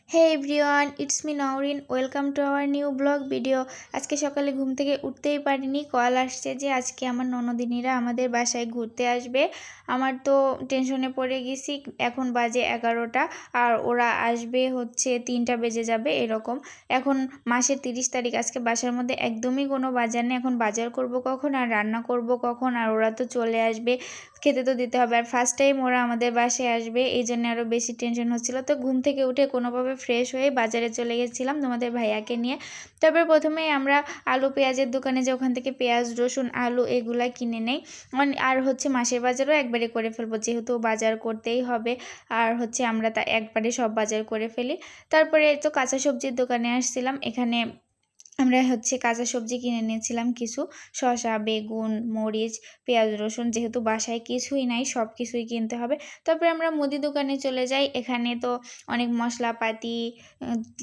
Hey everyone, it's me Nowrin. Welcome to our new vlog video. আজকে সকালে ঘুম থেকে উঠতেই পারিনি, কল আসছে যে আজকে আমার ননদিনীরা আমাদের বাসায় ঘুরতে আসবে। আমার তো টেনশনে পড়ে গেছি। এখন বাজে 11টা আর ওরা আসবে হচ্ছে 3টা বেজে যাবে এরকম। এখন মাসের 30 তারিখ, আজকে বাসার মধ্যে একদমই কোনো বাজার নেই। এখন বাজার করব কখন আর রান্না করব কখন, আর ওরা তো চলে আসবে, খেতে তো দিতে হবে। আর ফার্স্ট টাইম ওরা আমাদের বাসায় আসবে, এই জন্য আরও বেশি টেনশন হচ্ছিল। তো ঘুম থেকে উঠে কোনোভাবে ফ্রেশ হয়ে বাজারে চলে গেছিলাম তোমাদের ভাইয়াকে নিয়ে। তারপর প্রথমেই আমরা আলু পেঁয়াজের দোকানে যে ওখান থেকে পেঁয়াজ রসুন আলু এগুলা কিনে নেই। আর হচ্ছে মাসের বাজারও একবারে করে ফেলবো, যেহেতু বাজার করতেই হবে। আর হচ্ছে আমরা তা একবারে সব বাজার করে ফেলি। তারপরে তো কাঁচা সবজির দোকানে আসছিলাম, এখানে আমরা হচ্ছে কাঁচা সবজি কিনে নিয়েছিলাম কিছু, শসা বেগুন মরিচ পেঁয়াজ রসুন, যেহেতু বাসায় কিছুই নাই সব কিছুই কিনতে হবে। তারপরে আমরা মুদি দোকানে চলে যাই, এখানে তো অনেক মশলাপাতি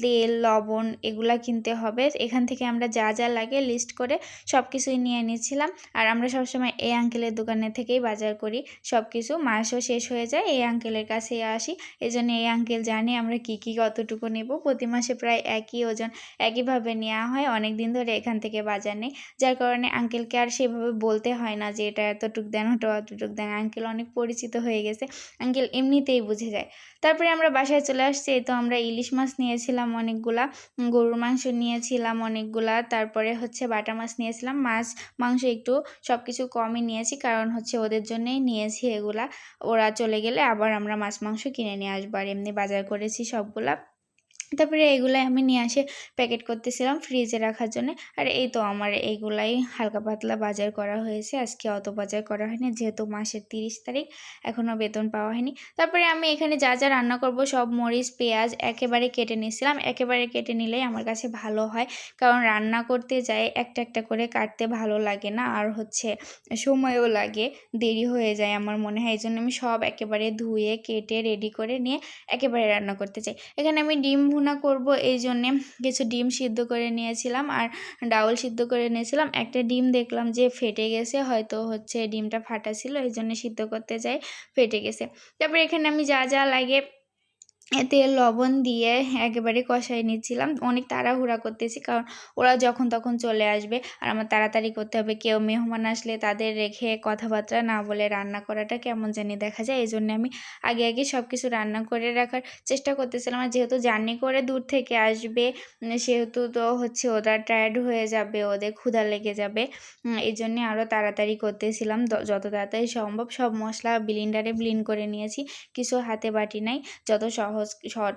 তেল লবণ এগুলা কিনতে হবে। এখান থেকে আমরা যা যা লাগে লিস্ট করে সব কিছুই নিয়ে নিয়েছিলাম। আর আমরা সবসময় এই আঙ্কেলের দোকানে থেকেই বাজার করি সব কিছু, মাসও শেষ হয়ে যায় এই আঙ্কেলের কাছে আসি। এই জন্য এই আঙ্কেল জানে আমরা কী কী কতটুকু নেব। প্রতি মাসে প্রায় একই ওজন একইভাবে নেওয়া হয়, অনেক দিন ধরে এখান থেকে বাজার নেই, যার কারণে আঙ্কেলকে আর সেভাবে বলতে হয় না যে এটা এতটুক দেন ওটা অতটুক দেন। আঙ্কেল অনেক পরিচিত হয়ে গেছে, আঙ্কেল এমনিতেই বুঝে যায়। তারপরে আমরা বাসায় চলে আসছি। এই তো আমরা ইলিশ মাছ নিয়েছিলাম অনেকগুলা, গরুর মাংস নিয়েছিলাম অনেকগুলা, তারপরে হচ্ছে বাটা মাছ নিয়েছিলাম। মাছ মাংস একটু সব কিছু কমই নিয়েছি, কারণ হচ্ছে ওদের জন্যই নিয়েছি এগুলা। ওরা চলে গেলে আবার আমরা মাছ মাংস কিনে নিয়ে আসবো, আর এমনি বাজার করেছি সবগুলা। তারপরে এগুলাই আমি নিয়ে আসে প্যাকেট করতেছিলাম ফ্রিজে রাখার জন্য। আর এই তো আমার এইগুলাই হালকা পাতলা বাজার করা হয়েছে, আজকে অত বাজার করা হয়নি যেহেতু মাসের 30 তারিখ, এখনও বেতন পাওয়া হয়নি। তারপরে আমি এখানে যা যা রান্না করব সব মরিচ পেঁয়াজ একেবারে কেটে নিয়েছিলাম। একেবারে কেটে নিলেই আমার কাছে ভালো হয়, কারণ রান্না করতে যাই একটা একটা করে কাটতে ভালো লাগে না, আর হচ্ছে সময়ও লাগে, দেরি হয়ে যায় আমার মনে হয়। এই জন্য আমি সব একেবারে ধুয়ে কেটে রেডি করে নিয়ে একেবারে রান্না করতে চাই। এখানে আমি ডিম ভুনা করব, এই জন্যে কিছু ডিম সিদ্ধ করে নিয়েছিলাম আর ডাউল সিদ্ধ করে নিয়েছিলাম। একটা ডিম দেখলাম যে ফেটে গেছে, হয়তো হচ্ছে ডিমটা ফাটা ছিল, এই জন্য সিদ্ধ করতে যাই ফেটে গেছে। তারপরে এখানে আমি যা যা লাগে তেল লবণ দিয়ে একেবারে কষাই নিচ্ছিলাম। অনেক তাড়াহুড়া করতেছি, কারণ ওরা যখন তখন চলে আসবে আর আমার তাড়াতাড়ি করতে হবে। কেউ মেহমান আসলে তাদের রেখে কথাবার্তা না বলে রান্না করাটা কেমন জানি দেখা যায়, এই জন্য আমি আগে আগে সব কিছু রান্না করে রাখার চেষ্টা করতেছিলাম। আর যেহেতু জার্নি করে দূর থেকে আসবে, সেহেতু তো হচ্ছে ওরা টায়ার্ড হয়ে যাবে, ওদের ক্ষুধা লেগে যাবে, এই জন্যে আরও তাড়াতাড়ি করতেছিলাম। যত তাড়াতাড়ি সম্ভব সব মশলা ব্লেন্ডারে ব্লেন্ড করে নিয়েছি, কিছু হাতে বাটি নাই, যত সহজ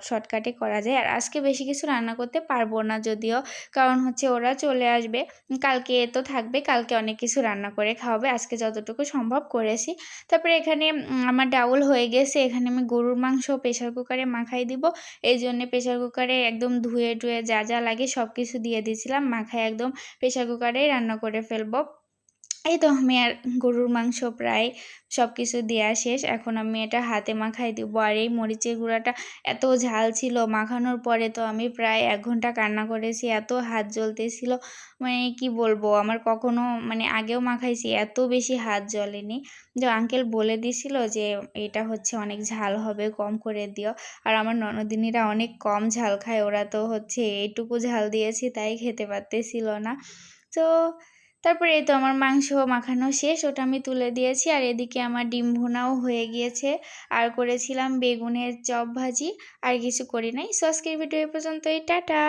শর্টকাটে করা যায়। আর আজকে বেশি কিছু রান্না করতে পারবো না যদিও, কারণ হচ্ছে ওরা চলে আসবে, কালকে তো থাকবে, কালকে অনেক কিছু রান্না করে খাওয়াবে, আজকে যতটুকু সম্ভব করেছি। তারপরে এখানে আমার ডাউল হয়ে গেছে, এখানে আমি গরুর মাংস প্রেশার কুকারে মাখাই দিব, এই জন্যে প্রেশার কুকারে একদম ধুয়ে টুয়ে যা যা লাগে সব কিছু দিয়ে দিয়েছিলাম, মাখায় একদম প্রেশার কুকারেই রান্না করে ফেলবো। এই তো আমি আর গরুর মাংস প্রায় সব কিছু দেওয়া শেষ, এখন আমি এটা হাতে মাখাই দিব। আর এই মরিচের গুঁড়াটা এত ঝাল ছিল, মাখানোর পরে তো আমি প্রায় 1 ঘন্টা কান্না করেছি, এত হাত জ্বলতেছিল, মানে কি বলবো, আমার কখনো মানে আগেও মাখাইছি এত বেশি হাত জ্বলেনি। যে আঙ্কেল বলে দিছিল যে এটা হচ্ছে অনেক ঝাল হবে, কম করে দিও। আর আমার ননদিনীরা অনেক কম ঝাল খায়, ওরা তো হচ্ছে এইটুকু ঝাল দিয়েছি তাই খেতে পারতেছিল না। তো তারপরে এই তো আমার মাংস মাখানো শেষ, ওটা আমি তুলে দিয়েছি। আর এদিকে আমার ডিম ভুনাও হয়ে গিয়েছে, আর করেছিলাম বেগুনের চপ ভাজি, আর কিছু করি নাই। সো আজকের ভিডিও এ পর্যন্তই, টাটা।